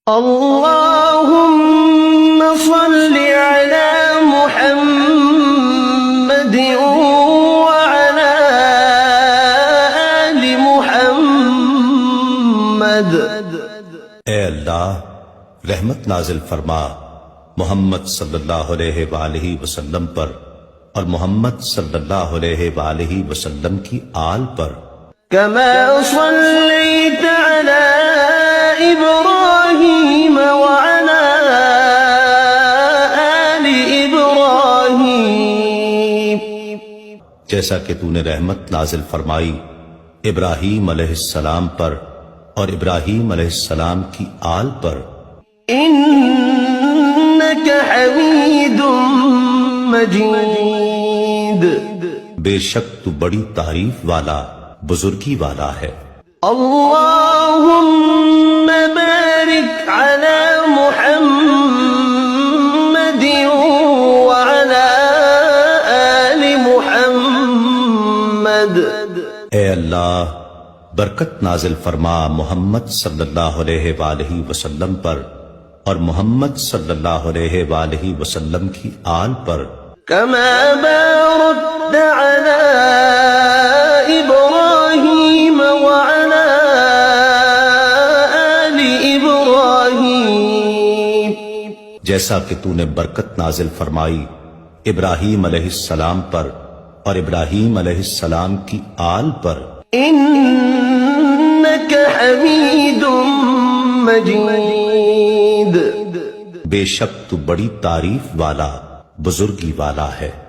اللهم صل على محمد وعلى آل محمد۔ اے اللہ رحمت نازل فرما محمد صلی اللہ علیہ وآلہ وسلم پر اور محمد صلی اللہ علیہ وآلہ وسلم کی آل پر۔ كما صليت على إبراهيم وعلى آل إبراهيم، جیسا کہ تو نے رحمت نازل فرمائی ابراہیم علیہ السلام پر اور ابراہیم علیہ السلام کی آل پر۔ إنك حميد مجيد، بے شک تو بڑی تعریف والا بزرگی والا ہے۔ اللهم بارك على محمد وعلى آل محمد۔ اے اللہ برکت نازل فرما محمد صلی اللہ علیہ وآلہ وسلم پر اور محمد صلی اللہ علیہ وآلہ وسلم کی آل پر۔ كما باركت على إبراهيم وعلى آل إبراهيم، جیسا کہ تو نے برکت نازل فرمائی ابراہیم علیہ السلام پر اور ابراہیم علیہ السلام کی آل پر۔ إنك حميد مجيد، بے شک تو بڑی تعریف والا بزرگی والا ہے۔